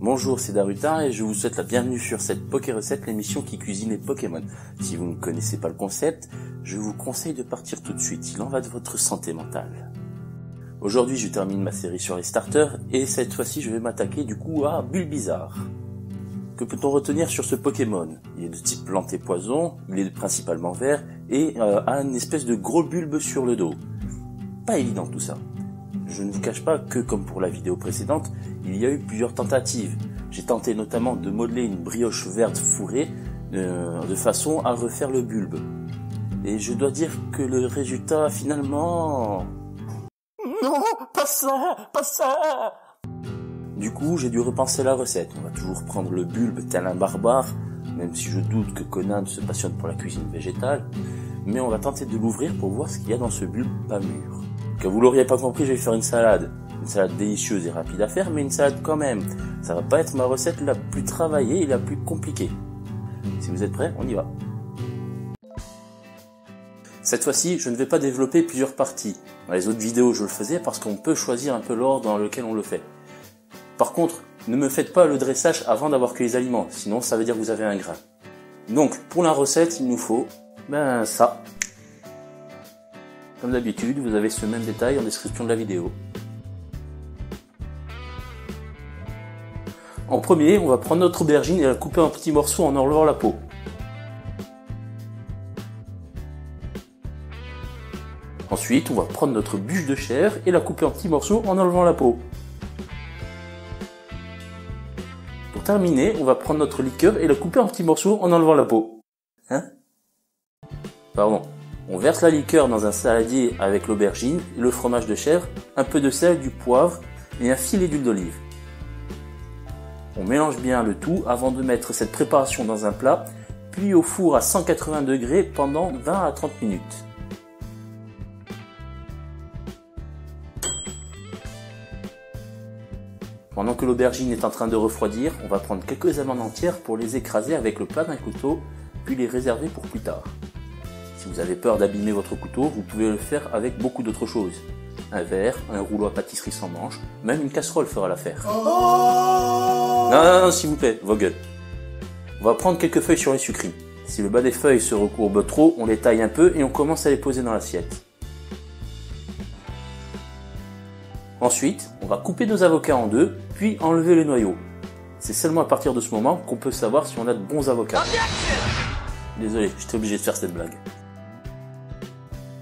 Bonjour, c'est Darutin et je vous souhaite la bienvenue sur cette Poké-Recette, l'émission qui cuisine les Pokémon. Si vous ne connaissez pas le concept, je vous conseille de partir tout de suite, il en va de votre santé mentale. Aujourd'hui, je termine ma série sur les starters et cette fois-ci, je vais m'attaquer du coup à Bulbizarre. Que peut-on retenir sur ce Pokémon? Il est de type plante et poison, il est principalement vert et a une espèce de gros bulbe sur le dos. Pas évident tout ça. Je ne vous cache pas que, comme pour la vidéo précédente, il y a eu plusieurs tentatives. J'ai tenté notamment de modeler une brioche verte fourrée de façon à refaire le bulbe. Et je dois dire que le résultat, finalement... Non, pas ça, pas ça! Du coup, j'ai dû repenser la recette. On va toujours prendre le bulbe tel un barbare, même si je doute que Conan se passionne pour la cuisine végétale. Mais on va tenter de l'ouvrir pour voir ce qu'il y a dans ce bulbe pas mûr. Que vous l'auriez pas compris, je vais faire une salade. Une salade délicieuse et rapide à faire, mais une salade quand même. Ça va pas être ma recette la plus travaillée et la plus compliquée. Si vous êtes prêts, on y va. Cette fois-ci, je ne vais pas développer plusieurs parties. Dans les autres vidéos, je le faisais parce qu'on peut choisir un peu l'ordre dans lequel on le fait. Par contre, ne me faites pas le dressage avant d'avoir cueilli les aliments, sinon ça veut dire que vous avez un grain. Donc, pour la recette, il nous faut, ça. Comme d'habitude, vous avez ce même détail en description de la vidéo. En premier, on va prendre notre aubergine et la couper en petits morceaux en enlevant la peau. Ensuite, on va prendre notre bûche de chèvre et la couper en petits morceaux en enlevant la peau. Pour terminer, on va prendre notre liqueur et la couper en petits morceaux en enlevant la peau. Pardon. On verse la liqueur dans un saladier avec l'aubergine, le fromage de chèvre, un peu de sel, du poivre et un filet d'huile d'olive. On mélange bien le tout avant de mettre cette préparation dans un plat, puis au four à 180 degrés pendant 20 à 30 minutes. Pendant que l'aubergine est en train de refroidir, on va prendre quelques amandes entières pour les écraser avec le plat d'un couteau, puis les réserver pour plus tard. Si vous avez peur d'abîmer votre couteau, vous pouvez le faire avec beaucoup d'autres choses. Un verre, un rouleau à pâtisserie sans manche, même une casserole fera l'affaire. Oh non, s'il vous plaît, vos gueules. On va prendre quelques feuilles sur les sucrines. Si le bas des feuilles se recourbe trop, on les taille un peu et on commence à les poser dans l'assiette. Ensuite, on va couper nos avocats en deux, puis enlever les noyaux. C'est seulement à partir de ce moment qu'on peut savoir si on a de bons avocats. Désolé, j'étais obligé de faire cette blague.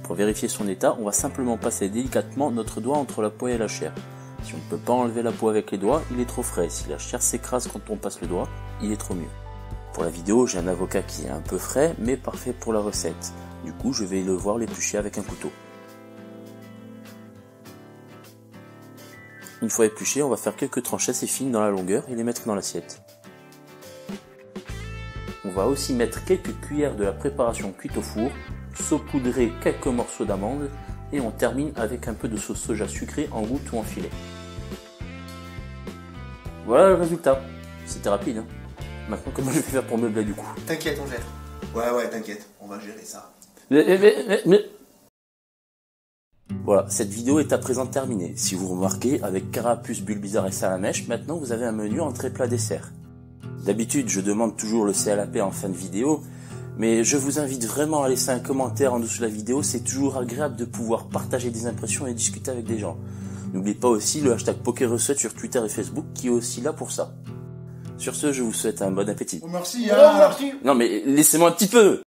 Pour vérifier son état, on va simplement passer délicatement notre doigt entre la peau et la chair. Si on ne peut pas enlever la peau avec les doigts, il est trop frais. Si la chair s'écrase quand on passe le doigt, il est trop mieux. Pour la vidéo, j'ai un avocat qui est un peu frais, mais parfait pour la recette. Du coup, je vais le voir l'éplucher avec un couteau. Une fois épluché, on va faire quelques tranches assez fines dans la longueur et les mettre dans l'assiette. On va aussi mettre quelques cuillères de la préparation cuite au four, saupoudrer quelques morceaux d'amandes et on termine avec un peu de sauce soja sucrée en gouttes ou en filet. Voilà le résultat. C'était rapide, hein. Maintenant, comment je vais faire pour meubler du coup? T'inquiète, on gère. Ouais, t'inquiète, on va gérer ça. Mais... Voilà, cette vidéo est à présent terminée. Si vous remarquez, avec Carapuce, Bulbizarre et Salamèche, maintenant vous avez un menu entrée plat dessert. D'habitude, je demande toujours le CLAP en fin de vidéo, mais je vous invite vraiment à laisser un commentaire en dessous de la vidéo, c'est toujours agréable de pouvoir partager des impressions et discuter avec des gens. N'oubliez pas aussi le hashtag Poké-Recette sur Twitter et Facebook qui est aussi là pour ça. Sur ce, je vous souhaite un bon appétit. Merci, merci. Non mais laissez-moi un petit peu.